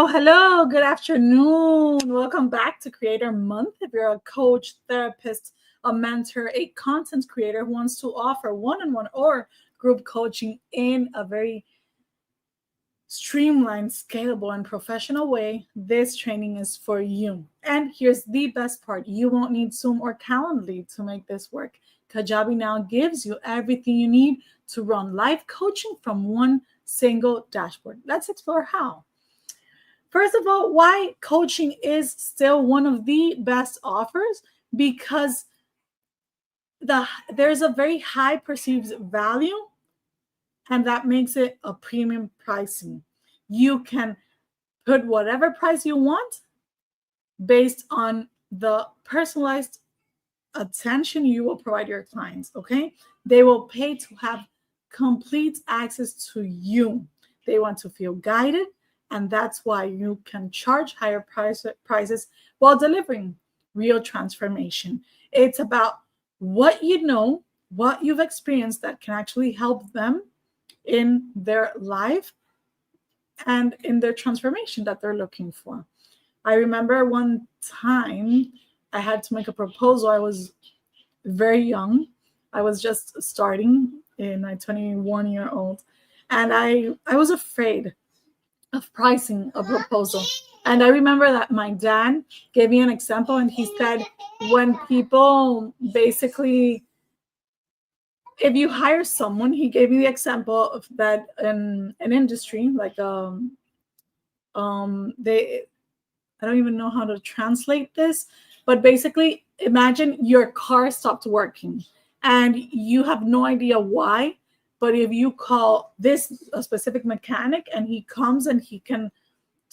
Hello, hello. Good afternoon. Welcome back to Creator Month. If you're a coach, therapist, a mentor, a content creator who wants to offer one-on-one or group coaching in a very streamlined, scalable, and professional way, this training is for you. And here's the best part. You won't need Zoom or Calendly to make this work. Kajabi now gives you everything you need to run live coaching from one single dashboard. Let's explore how. First of all, why coaching is still one of the best offers, because there's a very high perceived value, and that makes it a premium pricing. You can put whatever price you want based on the personalized attention you will provide your clients, okay? They will pay to have complete access to you. They want to feel guided, and that's why you can charge higher prices while delivering real transformation. It's about what you know, what you've experienced that can actually help them in their life and in their transformation that they're looking for. I remember one time I had to make a proposal. I was very young. I was just starting in my 21-year-old, and I was afraid of pricing a proposal. And I remember that my dad gave me an example, and he said, when people basically, if you hire someone, he gave me the example of that in an industry, like they, I don't even know how to translate this, but basically imagine your car stopped working and you have no idea why. But if you call this a specific mechanic and he comes and he can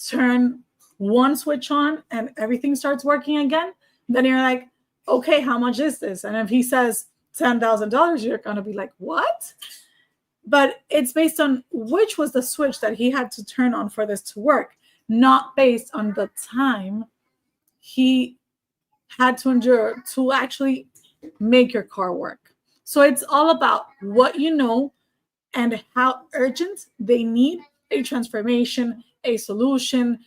turn one switch on and everything starts working again, then you're like, okay, how much is this? And if he says $10,000, you're going to be like, what? But it's based on which was the switch that he had to turn on for this to work, not based on the time he had to endure to actually make your car work. So it's all about what you know and how urgent they need a transformation, a solution,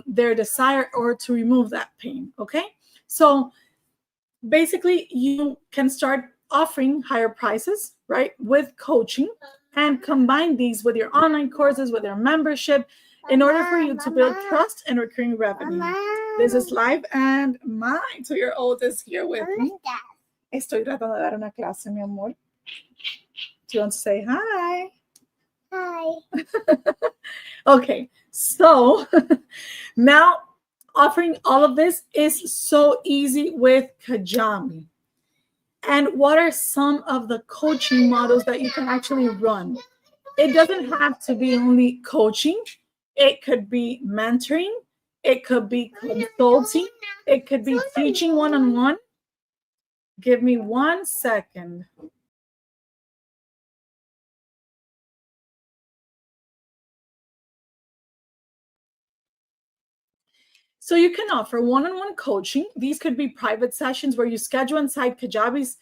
their desire, or to remove that pain, okay? So basically, you can start offering higher prices, right, with coaching, and combine these with your online courses, with your membership, in order for you to build trust and recurring revenue. This is live, and my 2-year-old is here with me. Estoy tratando de dar una clase, mi amor. Do you want to say hi? Hi. Okay, so now offering all of this is so easy with Kajabi. And what are some of the coaching models that you can actually run? It doesn't have to be only coaching. It could be mentoring. It could be consulting. It could be teaching one-on-one. Give me 1 second. So you can offer one-on-one coaching. These could be private sessions where you schedule inside Kajabi's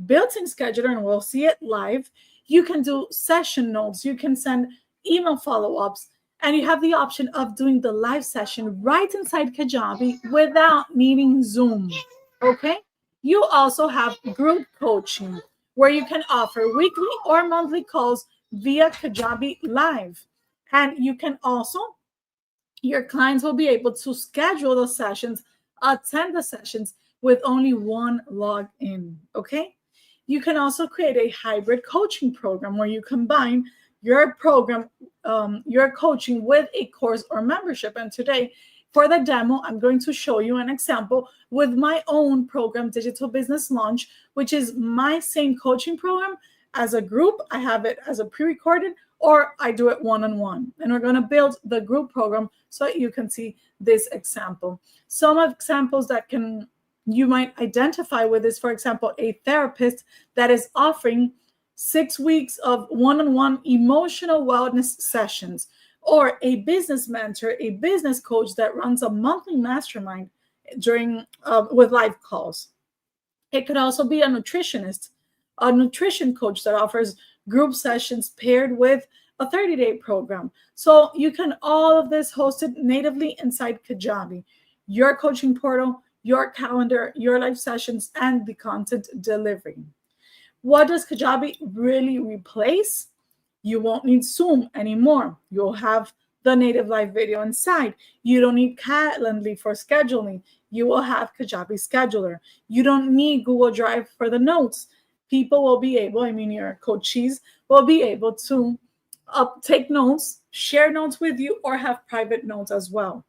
built-in scheduler, and we'll see it live. You can do session notes. You can send email follow-ups, and you have the option of doing the live session right inside Kajabi without needing Zoom, okay? You also have group coaching where you can offer weekly or monthly calls via Kajabi Live. And you can also, your clients will be able to schedule the sessions, attend the sessions with only one login, okay? You can also create a hybrid coaching program where you combine your program, your coaching with a course or membership. And today, for the demo, I'm going to show you an example with my own program, Digital Business Launch, which is my same coaching program as a group. I have it as a pre-recorded, or I do it one-on-one. And we're going to build the group program so that you can see this example. Some examples that you might identify with is, for example, a therapist that is offering 6 weeks of one-on-one emotional wellness sessions, or a business mentor, a business coach that runs a monthly mastermind during with live calls. It could also be a nutritionist, a nutrition coach that offers group sessions paired with a 30-day program. So you can all of this hosted natively inside Kajabi, your coaching portal, your calendar, your live sessions, and the content delivery. What does Kajabi really replace? You won't need Zoom anymore. You'll have the native live video inside. You don't need Calendly for scheduling. You will have Kajabi Scheduler. You don't need Google Drive for the notes. People will be able, your coachees will be able to take notes, share notes with you, or have private notes as well.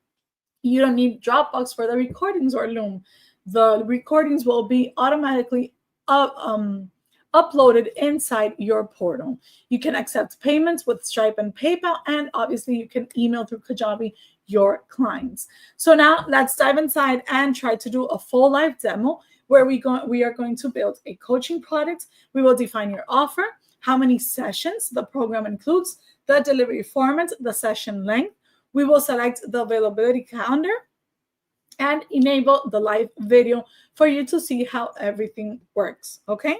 You don't need Dropbox for the recordings or Loom. The recordings will be automatically uploaded inside your portal. You can accept payments with Stripe and PayPal, and obviously you can email through Kajabi your clients. So now let's dive inside and try to do a full live demo where we are going to build a coaching product. We will define your offer, how many sessions the program includes, the delivery format, the session length. We will select the availability calendar and enable the live video for you to see how everything works, okay?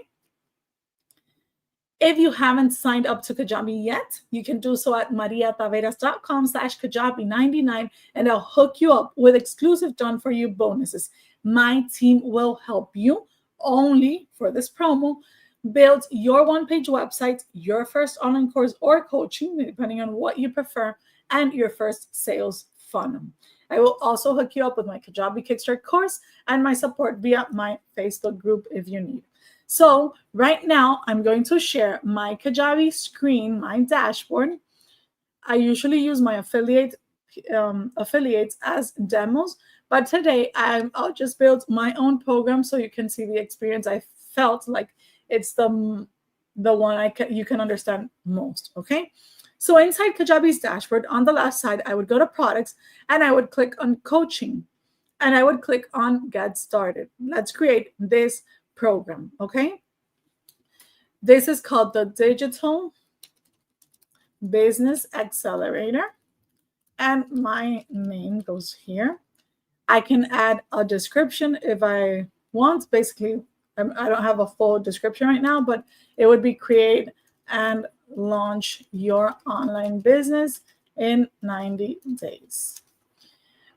If you haven't signed up to Kajabi yet, you can do so at mariataveras.com/Kajabi99, and I'll hook you up with exclusive done for you bonuses. My team will help you only for this promo build your one-page website, your first online course or coaching, depending on what you prefer, and your first sales funnel. I will also hook you up with my Kajabi Kickstart course and my support via my Facebook group if you need. So right now, I'm going to share my Kajabi screen, my dashboard. I usually use my affiliates as demos, but today I'll just build my own program so you can see the experience. I felt like it's the one you can understand most, okay? So inside Kajabi's dashboard, on the left side, I would go to products and I would click on coaching and I would click on get started. Let's create this program, okay? This is called the Digital Business Accelerator, and my name goes here. I can add a description if I want. Basically, I don't have a full description right now, but it would be create and launch your online business in 90 days.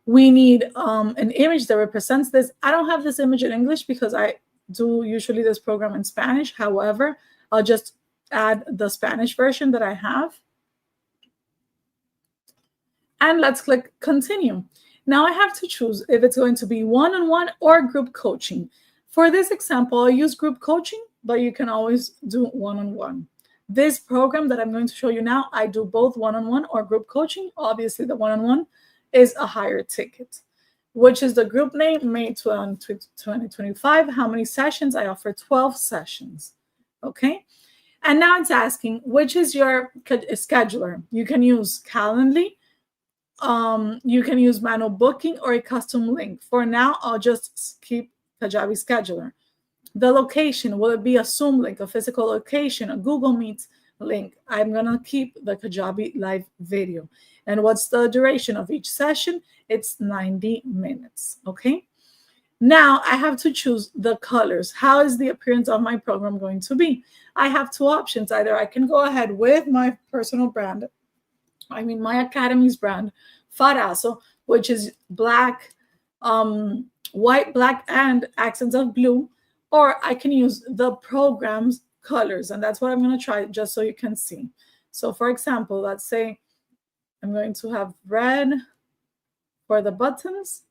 We need an image that represents this. I don't have this image in English because I do usually this program in Spanish. However, I'll just add the Spanish version that I have. And let's click continue. Now I have to choose if it's going to be one-on-one or group coaching. For this example, I'll use group coaching, but you can always do one-on-one. This program that I'm going to show you now, I do both one-on-one or group coaching. Obviously, the one-on-one is a higher ticket, which is the group name, May 2025. How many sessions? I offer 12 sessions, okay? And now it's asking, which is your scheduler? You can use Calendly, you can use manual booking or a custom link. For now, I'll just keep Kajabi Scheduler. The location, will it be a Zoom link, a physical location, a Google Meet link? I'm going to keep the Kajabi live video. And what's the duration of each session? It's 90 minutes, okay? Now I have to choose the colors. How is the appearance of my program going to be? I have two options. Either I can go ahead with my personal brand, my academy's brand, Farazo, which is black, white, black, and accents of blue, or I can use the program's colors, and that's what I'm going to try just so you can see. So for example, let's say I'm going to have red for the buttons,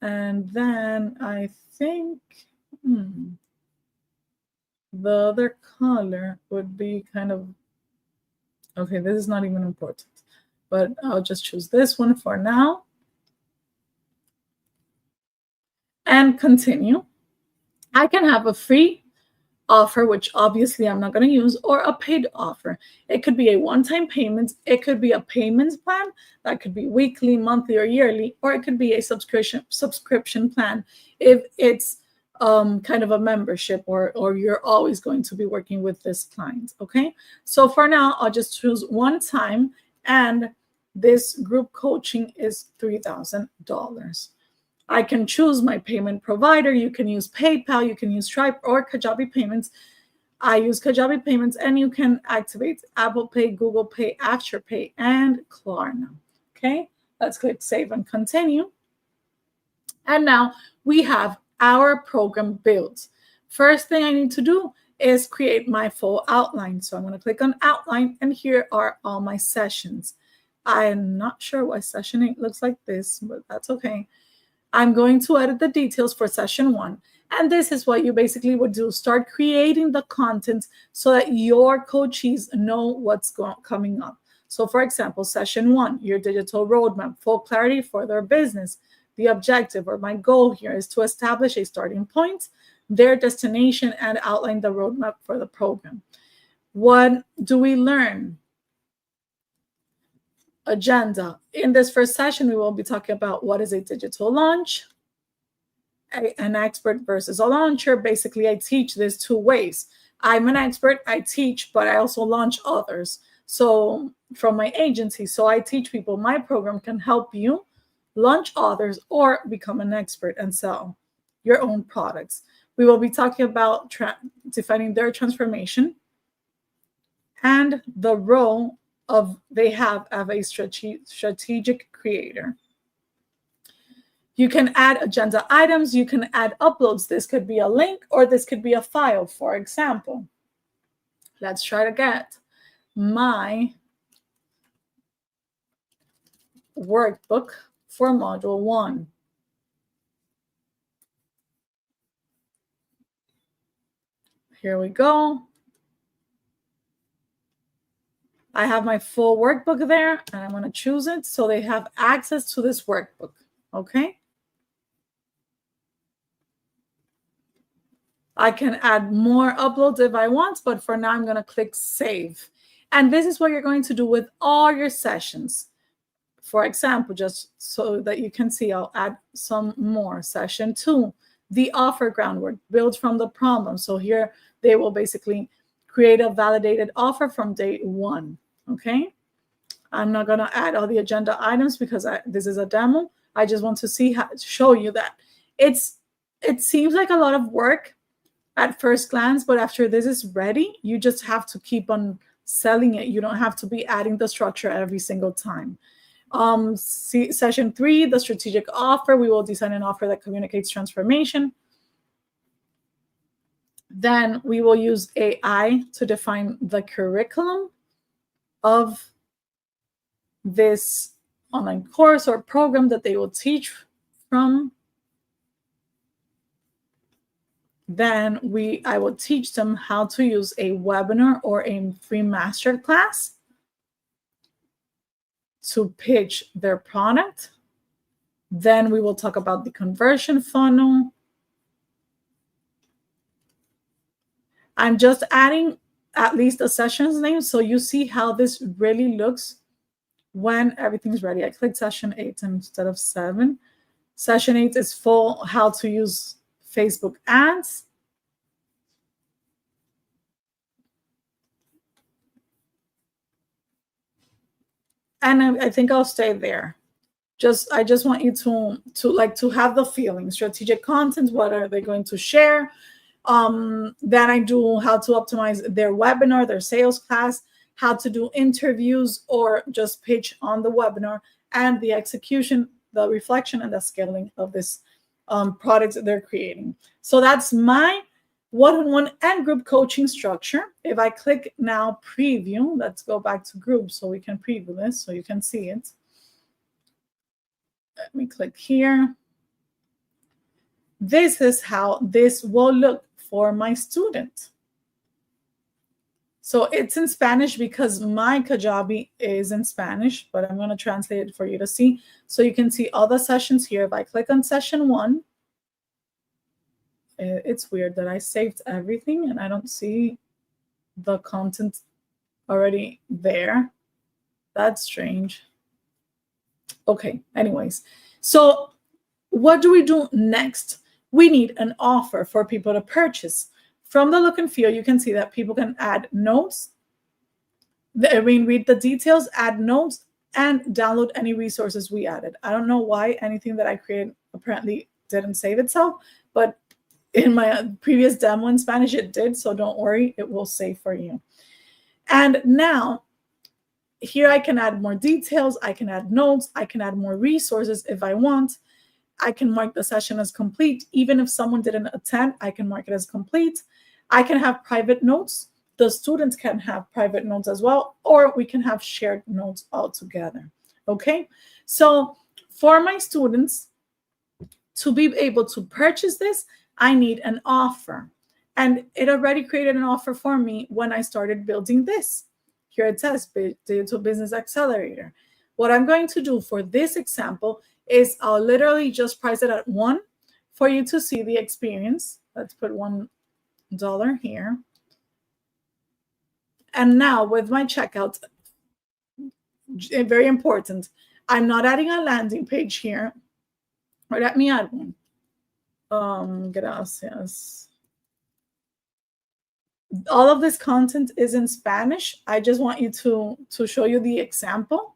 and then I think the other color would be kind of, okay, this is not even important, but I'll just choose this one for now and continue. I can have a free offer, which obviously I'm not going to use, or a paid offer. It could be a one-time payment. It could be a payments plan that could be weekly, monthly, or yearly, or it could be a subscription plan if it's kind of a membership or you're always going to be working with this client, okay? So for now, I'll just choose one time, and this group coaching is $3,000. I can choose my payment provider. You can use PayPal, you can use Stripe or Kajabi Payments. I use Kajabi payments, and you can activate Apple Pay, Google Pay, Afterpay, and Klarna. Okay, let's click Save and Continue. And now we have our program built. First thing I need to do is create my full outline. So I'm going to click on Outline, and here are all my sessions. I'm not sure why session 8 looks like this, but that's okay. I'm going to edit the details for session 1. And this is what you basically would do. Start creating the content so that your coachees know what's coming up. So for example, session 1, your digital roadmap, full clarity for their business. The objective or my goal here is to establish a starting point, their destination, and outline the roadmap for the program. What do we learn? Agenda. In this first session, we will be talking about what is a digital launch, an expert versus a launcher. Basically, I teach this 2 ways. I'm an expert, I teach, but I also launch others. So from my agency, so I teach people. My program can help you launch others or become an expert and sell your own products. We will be talking about defining their transformation and the role they have as a strategic creator. You can add agenda items. You can add uploads. This could be a link or this could be a file. For example, let's try to get my workbook for module 1. Here we go. I have my full workbook there, and I'm going to choose it so they have access to this workbook. Okay. I can add more uploads if I want, but for now, I'm going to click Save. And this is what you're going to do with all your sessions. For example, just so that you can see, I'll add some more. Session 2, the offer groundwork, build from the problem. So here they will basically create a validated offer from day 1. Okay. I'm not going to add all the agenda items because this is a demo. I just want to show you that it seems like a lot of work at first glance, but after this is ready, you just have to keep on selling it. You don't have to be adding the structure every single time. Session 3, the strategic offer. We will design an offer that communicates transformation. Then we will use AI to define the curriculum of this online course or program that they will teach from. Then I will teach them how to use a webinar or a free masterclass to pitch their product. Then we will talk about the conversion funnel. I'm just adding at least the session's name so you see how this really looks when everything's ready. I clicked session 8 instead of 7. Session 8 is full how to use Facebook ads. And I think I'll stay there. I just want you to have the feeling. Strategic content, what are they going to share? Then I do how to optimize their webinar, their sales class, how to do interviews or just pitch on the webinar, and the execution, the reflection, and the scaling of this product they're creating. So that's my one-on-one and group coaching structure. If I click now preview, let's go back to group so we can preview this so you can see it. Let me click here. This is how this will look for my student. So it's in Spanish because my Kajabi is in Spanish, but I'm going to translate it for you to see. So you can see all the sessions here. If I click on session 1, it's weird that I saved everything and I don't see the content already there. That's strange. Okay, anyways. So what do we do next? We need an offer for people to purchase. From the look and feel, you can see that people can add notes. Read the details, add notes, and download any resources we added. I don't know why anything that I created apparently didn't save itself, but in my previous demo in Spanish, it did. So don't worry, it will save for you. And now here I can add more details. I can add notes. I can add more resources if I want. I can mark the session as complete. Even if someone didn't attend, I can mark it as complete. I can have private notes. The students can have private notes as well, or we can have shared notes all together. Okay, so for my students to be able to purchase this, I need an offer. And it already created an offer for me when I started building this. Here it says Digital Business Accelerator. What I'm going to do for this example is I'll literally just price it at $1 for you to see the experience. Let's put $1 here. And now with my checkout, very important, I'm not adding a landing page here. Or let me add one. Gracias. All of this content is in Spanish. I just want you to show you the example.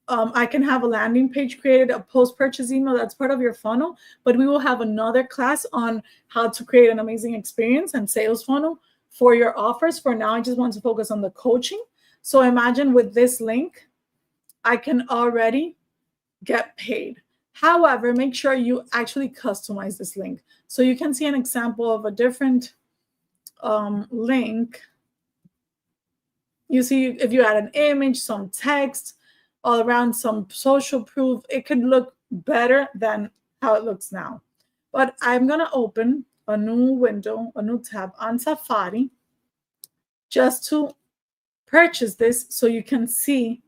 I can have a landing page created, a post-purchase email, that's part of your funnel, but we will have another class on how to create an amazing experience and sales funnel for your offers. For now, I just want to focus on the coaching. So imagine with this link, I can already get paid. However, make sure you actually customize this link. So you can see an example of a different link. You see, if you add an image, some text, all around some social proof, it could look better than how it looks now. But I'm going to open a new window, a new tab on Safari, just to purchase this so you can see.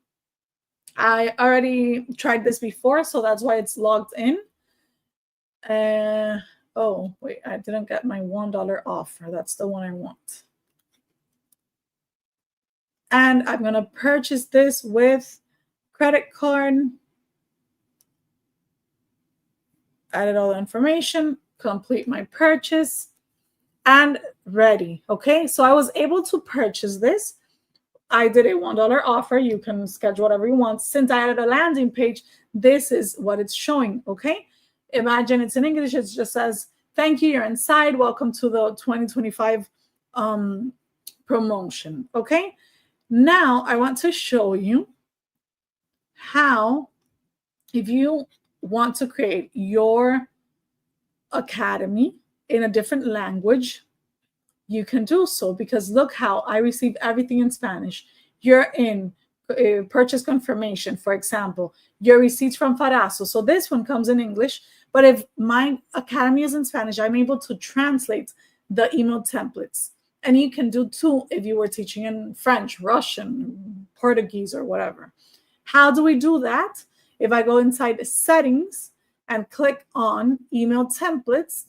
I already tried this before, so that's why it's logged in. Oh, wait, I didn't get my $1 offer. That's the one I want. And I'm going to purchase this with credit card. Added all the information, complete my purchase, and ready. Okay, so I was able to purchase this. I did a $1 offer. You can schedule whatever you want. Since I added a landing page, this is what it's showing. Okay, imagine it's in English. It just says, thank you, you're inside. Welcome to the 2025 promotion. Okay, now I want to show you how, if you want to create your academy in a different language, you can do so, because look how I receive everything in Spanish. You're in purchase confirmation, for example, your receipts from Farazo. So this one comes in English, but if my academy is in Spanish, I'm able to translate the email templates. And you can do too if you were teaching in French, Russian, Portuguese, or whatever. How do we do that? If I go inside the settings and click on email templates,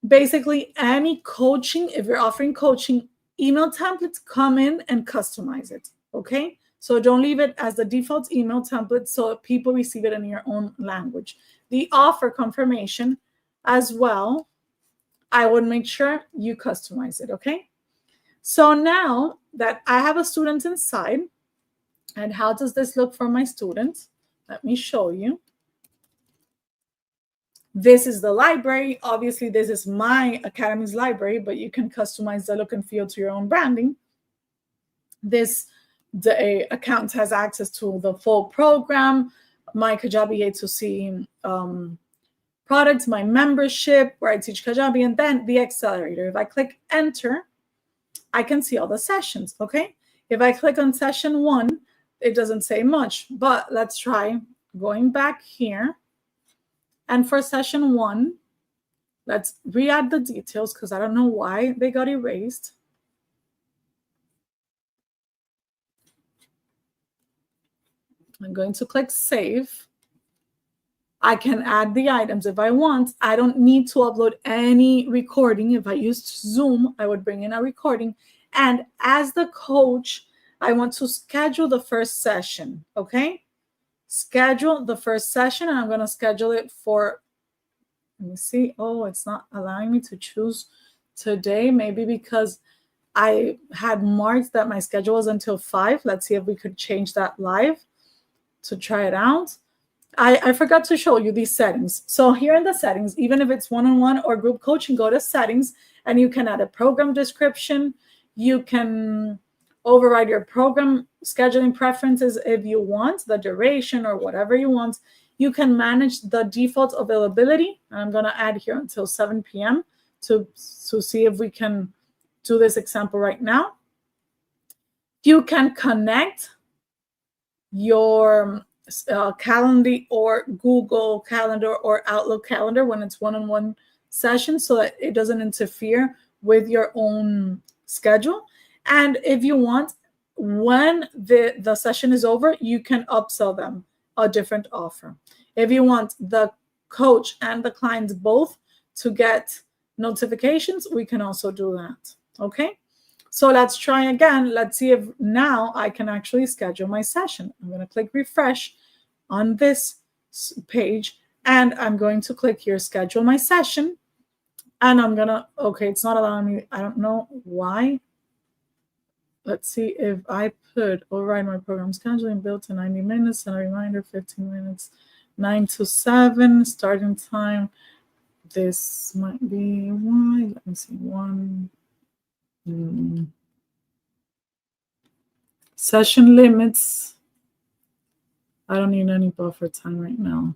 basically any coaching, if you're offering coaching, email templates come in and customize it. Okay, so don't leave it as the default email template so people receive it in your own language. The offer confirmation as well, I would make sure you customize it. Okay, so now that I have a student inside, and how does this look for my students? Let me show you. This is the library. Obviously, this is my academy's library, but you can customize the look and feel to your own branding. The account has access to the full program, my Kajabi A2C products, my membership, where I teach Kajabi, and then the accelerator. If I click enter, I can see all the sessions, okay? If I click on session 1, it doesn't say much, but let's try going back here. And for session 1, let's re-add the details because I don't know why they got erased. I'm going to click save. I can add the items if I want. I don't need to upload any recording. If I used Zoom, I would bring in a recording. And as the coach, I want to schedule the first session, okay? Schedule the first session, and I'm going to schedule it for, let me see. Oh, it's not allowing me to choose today. Maybe because I had marked that my schedule was until 5. Let's see if we could change that live to try it out. I forgot to show you these settings. So here in the settings, even if it's one-on-one or group coaching, go to settings and you can add a program description. You can override your program scheduling preferences if you want, the duration or whatever you want. You can manage the default availability. And I'm going to add here until 7 p.m. to see if we can do this example right now. You can connect your Calendly or Google Calendar or Outlook Calendar when it's one-on-one session so that it doesn't interfere with your own schedule. And if you want, when the session is over, you can upsell them a different offer. If you want the coach and the clients both to get notifications, we can also do that. Okay. So let's try again. Let's see if now I can actually schedule my session. I'm going to click refresh on this page and I'm going to click here, schedule my session. And I'm going to, okay, it's not allowing me. I don't know why. Let's see if I put override my program scheduling built to 90 minutes and a reminder 15 minutes, 9 to 7 starting time. This might be why. Let me see. Session limits. I don't need any buffer time right now.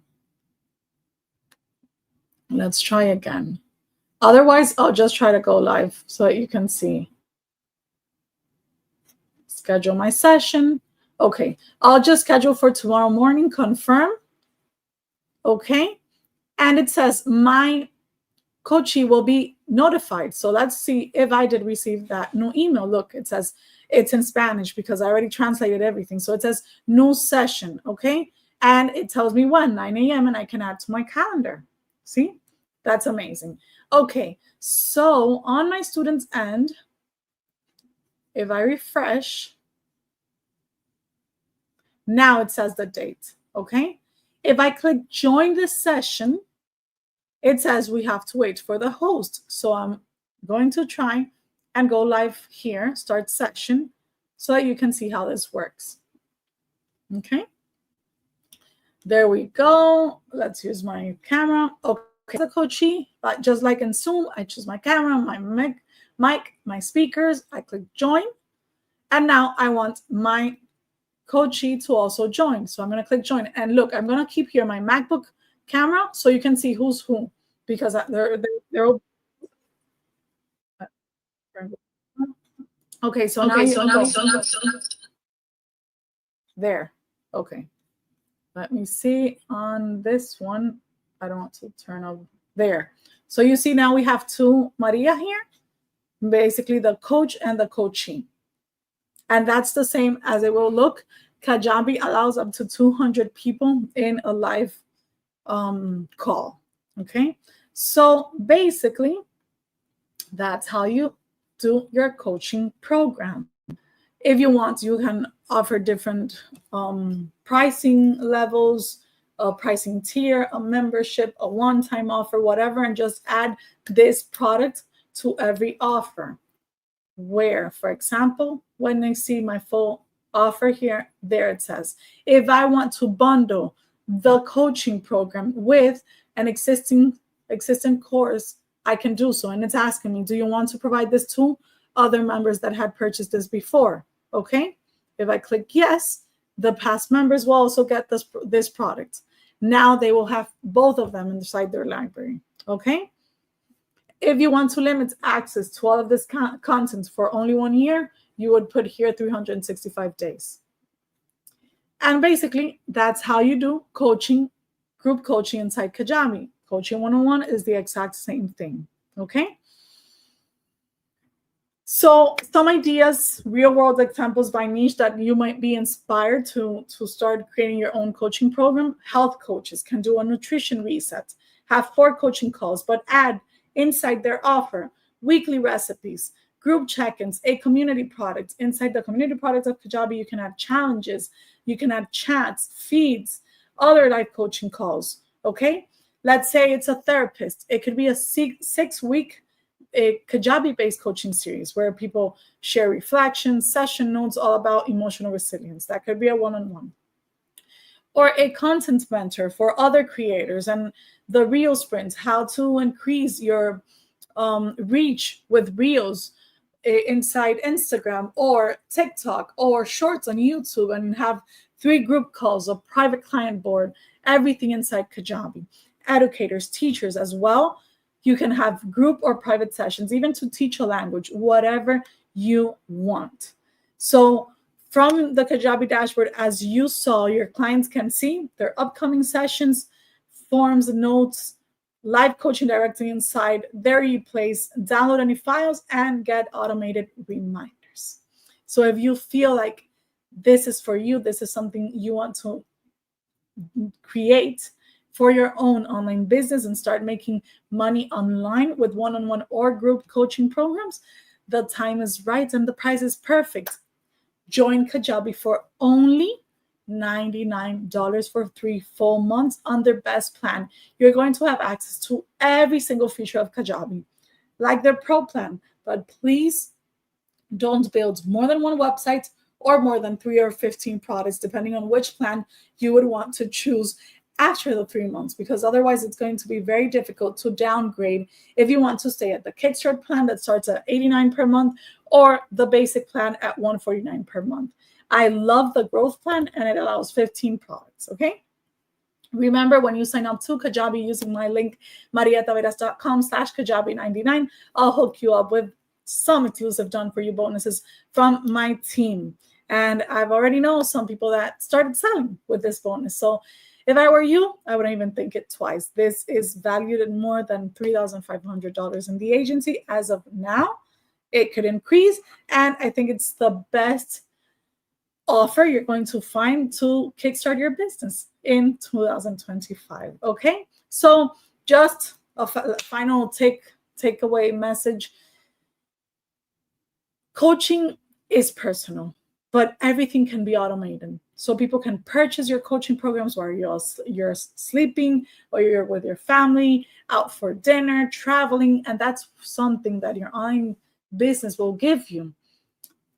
Let's try again. Otherwise, I'll just try to go live so that you can see. Schedule my session. Okay, I'll just schedule for tomorrow morning, confirm. Okay, and it says my coachee will be notified. So let's see if I did receive that new email. Look, it says it's in Spanish because I already translated everything. So it says new session, okay? And it tells me when, 9 a.m. and I can add to my calendar. See, that's amazing. Okay, so on my student's end, if I refresh, now it says the date, okay? If I click join this session, it says we have to wait for the host. So I'm going to try and go live here, start session, so that you can see how this works. Okay. There we go. Let's use my camera. Okay, the coachee, but just like in Zoom, I choose my camera, my mic, my speakers. I click join. And now I want my coachee to also join. So I'm going to click join. And look, I'm going to keep here my MacBook camera so you can see who's who, because they're okay. So now there. Okay, let me see on this one. I don't want to turn up there. So you see now we have two Maria here, basically the coach and the coachee, and that's the same as it will look. Kajabi allows up to 200 people in a live call. Okay, so basically that's how you do your coaching program. If you want, you can offer different pricing levels, a pricing tier, a membership, a one-time offer, whatever, and just add this product to every offer. Where, for example, when they see my full offer here, there it says, if I want to bundle the coaching program with an existing course, I can do so. And it's asking me, do you want to provide this to other members that had purchased this before? Okay. If I click yes, the past members will also get this product. Now they will have both of them inside their library. Okay. If you want to limit access to all of this content for only 1 year, you would put here 365 days. And basically, that's how you do coaching, group coaching inside Kajabi. Coaching one-on-one is the exact same thing. Okay. So some ideas, real-world examples by niche that you might be inspired to start creating your own coaching program. Health coaches can do a nutrition reset, have 4 coaching calls, but add inside their offer weekly recipes, group check-ins, a community product. Inside the community product of Kajabi, you can add challenges, you can add chats, feeds, other live coaching calls. Okay, let's say it's a therapist. It could be a 6-week Kajabi-based coaching series where people share reflections, session notes, all about emotional resilience. That could be a one-on-one. or a content mentor for other creators, and the reel sprints, how to increase your reach with reels inside Instagram or TikTok or shorts on YouTube, and have 3 group calls, a private client board, everything inside Kajabi. Educators, teachers as well. You can have group or private sessions, even to teach a language, whatever you want. So from the Kajabi dashboard, as you saw, your clients can see their upcoming sessions, forms, notes, live coaching directly inside. There you place, download any files, and get automated reminders. So if you feel like this is for you, this is something you want to create for your own online business and start making money online with one-on-one or group coaching programs, the time is right and the price is perfect. Join Kajabi for only $99 for 3 full months on their best plan. You're going to have access to every single feature of Kajabi, like their pro plan. But please don't build more than one website or more than 3 or 15 products, depending on which plan you would want to choose after the 3 months, because otherwise it's going to be very difficult to downgrade if you want to stay at the Kickstart plan that starts at $89 per month or the basic plan at $149 per month. I love the growth plan, and it allows 15 products, okay? Remember, when you sign up to Kajabi using my link, mariataveras.com/Kajabi99, I'll hook you up with some exclusive done for you bonuses from my team. And I've already know some people that started selling with this bonus. So if I were you, I wouldn't even think it twice. This is valued at more than $3,500 in the agency as of now. It could increase, and I think it's the best offer you're going to find to kickstart your business in 2025. Okay, so just a final takeaway message. Coaching is personal, but everything can be automated. So people can purchase your coaching programs while you're sleeping, or you're with your family, out for dinner, traveling, and that's something that your online business will give you.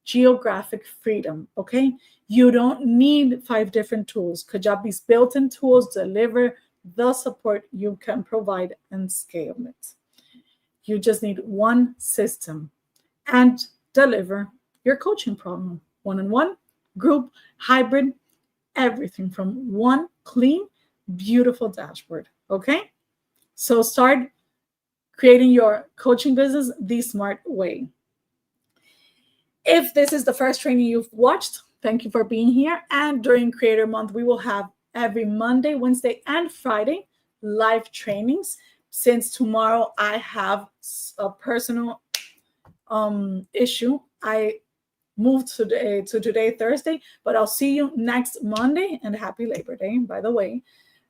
Geographic freedom, okay? You don't need 5 different tools. Kajabi's built-in tools deliver the support you can provide and scale it. You just need one system and deliver your coaching program. One-on-one, group, hybrid, everything from one clean, beautiful dashboard, okay? So start creating your coaching business the smart way. If this is the first training you've watched, thank you for being here. And during Creator Month, we will have every Monday, Wednesday, and Friday live trainings. Since tomorrow I have a personal issue, I moved to today, Thursday, but I'll see you next Monday, and happy Labor Day, by the way.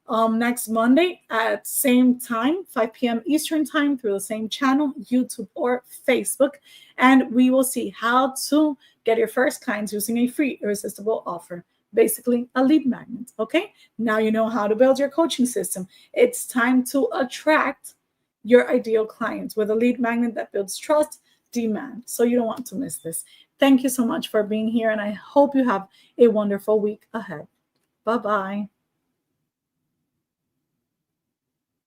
Next Monday at same time, 5 p.m. Eastern time, through the same channel, YouTube or Facebook. And we will see how to get your first clients using a free irresistible offer, basically a lead magnet. Okay, now you know how to build your coaching system. It's time to attract your ideal clients with a lead magnet that builds trust, demand. So you don't want to miss this. Thank you so much for being here, and I hope you have a wonderful week ahead. Bye-bye.